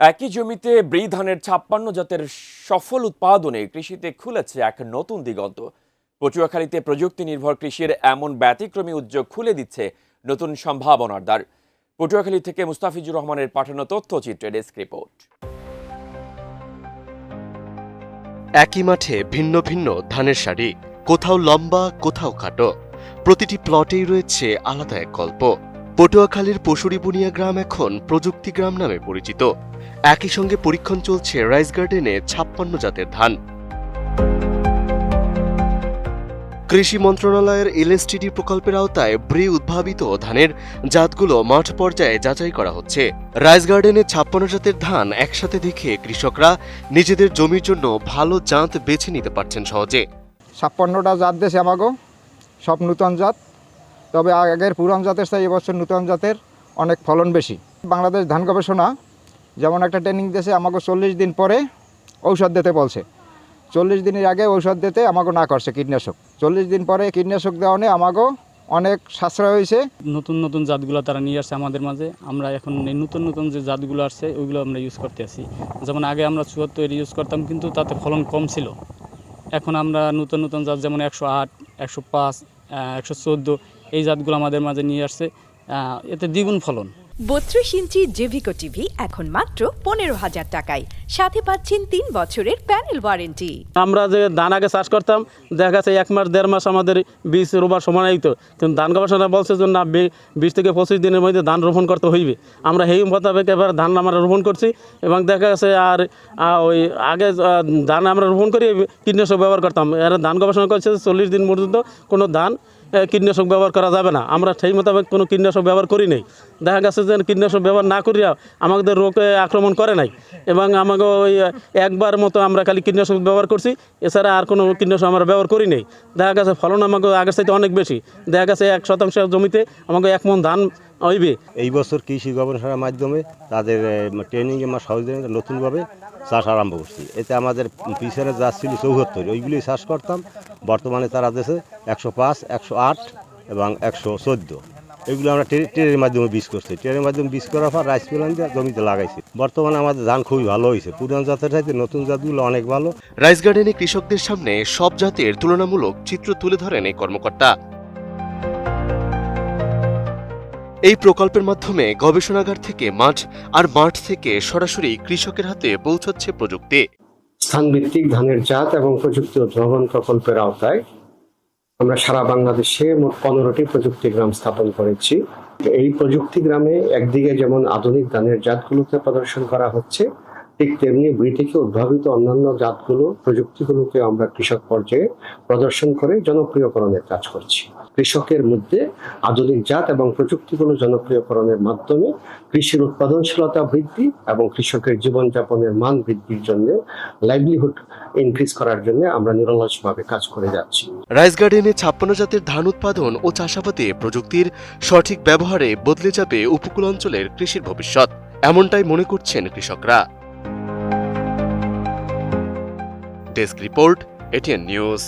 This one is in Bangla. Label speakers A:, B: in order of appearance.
A: একই জমিতে ব্রি ধানের ৫৬ জাতের সফল উৎপাদনে কৃষিতে খুলেছে এক নতুন দিগন্ত। পটুয়াখালীতে প্রযুক্তি নির্ভর কৃষির এমন ব্যতিক্রমী উদ্যোগ খুলে দিচ্ছে নতুন সম্ভাবনার দ্বার। পটুয়াখালী থেকে মুস্তাফিজুর রহমানের পাঠানো তথ্যচিত্রে ডেস্ক রিপোর্ট।
B: একই মাঠে ভিন্ন ভিন্ন ধানের সারি, কোথাও লম্বা কোথাও খাটো, প্রতিটি প্লটেই রয়েছে আলাদা এক গল্প। পটুয়াখালীর পশুরিবুনিয়া গ্রাম এখন প্রযুক্তি গ্রাম নামে পরিচিত। একই সঙ্গে পরীক্ষণ চলছে রাইস গার্ডেনে ৫৬ জাতের ধান। কৃষি মন্ত্রণালয়ের এলএসটিডি প্রকল্পের আওতায় ব্রি উদ্ভাবিত ধানের জাতগুলো মাঠ পর্যায়ে যাচাই করা হচ্ছে। রাইস গার্ডেনে ৫৬ জাতের ধান একসাথে দেখে কৃষকরা নিজেদের জমির জন্য ভালো জাত বেছে নিতে পারছেন সহজে।
C: ৫৬টা জাত দেশে আমাগো, সব নূতন জাত। তবে আগের পুরান জাতের চাই এবছর নূতন জাতের অনেক ফলন বেশি। বাংলাদেশ ধান গবেষণা যেমন একটা ট্রেনিং দিয়েছে, আমাকে ৪০ দিন পরে ঔষধ দিতে বলছে। ৪০ দিনের আগে ঔষধ দিতে আমাকে না করছে কীটনাশক। ৪০ দিন পরে কীটনাশক দেওয়া নিয়ে আমাকে অনেক সাশ্রয় হয়েছে।
D: নতুন নতুন জাতগুলো তারা নিয়ে আসছে আমাদের মাঝে। আমরা এখন এই নতুন নতুন যে জাতগুলো আসছে ওইগুলো আমরা ইউজ করতে আসি। যেমন আগে আমরা ৭৪ ইউজ করতাম, কিন্তু তাতে ফলন কম ছিল। এখন আমরা নতুন নতুন জাত যেমন ১০৮, ১০৫, ১১৪ এই জাতগুলো আমাদের মাঝে নিয়ে আসছে। এতে দ্বিগুণ ফলন।
E: ৩২ ইঞ্চি জেভিকো টিভি এখন মাত্র ১৫,০০০ টাকায়, সাথে পাচ্ছেন ৩ বছরের প্যানেল ওয়ারেন্টি।
D: আমরা যে ধান আগে চাষ করতাম, দেখা গেছে ১ মাস ১.৫ মাস আমাদের বীজ রোবার সময় হইত, কিন্তু ধান গবেষণা বলছে যে না, ২০ থেকে ২৫ দিনের মধ্যে ধান রোপণ করতে হইবে। আমরা সেই মোতাবেক এবার ধান আমরা রোপণ করছি এবং দেখা গেছে আর ওই আগে ধান আমরা রোপণ করি কীটনাশক ব্যবহার করতাম। এরা ধান গবেষণা করছে ৪০ দিন পর্যন্ত কোনো ধান কীটনাশক ব্যবহার করা যাবে না। আমরা সেই মোতাবেক কোনো কীটনাশক ব্যবহার করি নাই। দেখা গেছে যে কীটনাশক ব্যবহার না করিয়া আমাদের রোগে আক্রমণ করে নাই এবং আমাকে ওই একবার মতো আমরা খালি কীটনাশক ব্যবহার করছি, এছাড়া আর কোনো কীটনাশক আমরা ব্যবহার করি নাই। দেখা গেছে ফলন আমাকে আগের চাইতে অনেক বেশি। দেখা গেছে ১% জমিতে আমাকে ১ মণ ধান হইবে।
F: এই বছর কৃষি গবেষণার মাধ্যমে তাদের ট্রেনিংয়ে আমরা সহজে নতুনভাবে চাষ আরম্ভ করছি। এতে আমাদের পিছনে যা ছিল ৭৪, ওইগুলোই চাষ করতাম। বর্তমানে তারা দেশে ১০৫, ১০৮ এবং ১১৪ এগুলো আমরা ট্রেনের মাধ্যমে বীজ করছি। ট্রেনের মাধ্যমে বীজ করার পর রাইস প্ল্যান দিয়ে জমিতে লাগাইছি। বর্তমানে আমাদের ধান খুবই ভালো হয়েছে। পুরান জাতের চাইতে নতুন জাতগুলো অনেক ভালো।
B: রাইস গার্ডেনে কৃষকদের সামনে সব জাতের তুলনামূলক চিত্র তুলে ধরেন এই কর্মকর্তা। এই প্রকল্পের মাধ্যমে গবেষণাগার থেকে মাঠ আর মাঠ থেকে সরাসরি কৃষকের হাতে পৌঁছচ্ছে প্রযুক্তি।
G: স্থানভিত্তিক ধানের জাত এবং প্রযুক্তি উদ্ভাবন প্রকল্পের আওতায় আমরা সারা বাংলাদেশে মোট 15টি প্রযুক্তি গ্রাম স্থাপন করেছি। এই প্রযুক্তি গ্রামে একদিকে যেমন আধুনিক ধানের জাতগুলোকে প্রদর্শন করা হচ্ছে, ঠিক তেমনি ব্রি থেকে উদ্ভাবিত অন্যান্য জাতগুলো প্রযুক্তিগুলোকে আমরা কৃষক পর্যায়ে প্রদর্শন করে জনপ্রিয়করণের কাজ করছি। কৃষকের মধ্যে আধুনিক জাত এবং প্রযুক্তিগুলো জনপ্রিয়করণের মাধ্যমে কৃষির উৎপাদনশীলতা বৃদ্ধি এবং কৃষকের জীবনযাপনের মান বৃদ্ধির জন্য, লাইভলিহুড ইনক্রিজ করার জন্য আমরা নিরলসভাবে কাজ করে যাচ্ছি।
B: রাইস গার্ডেনে ৫৬ জাতের ধান উৎপাদন ও চাষাবাদে প্রযুক্তির সঠিক ব্যবহারে বদলে যাবে উপকূল অঞ্চলের কৃষির ভবিষ্যৎ, এমনটাই মনে করছেন কৃষকরা। Desk report, ATN news.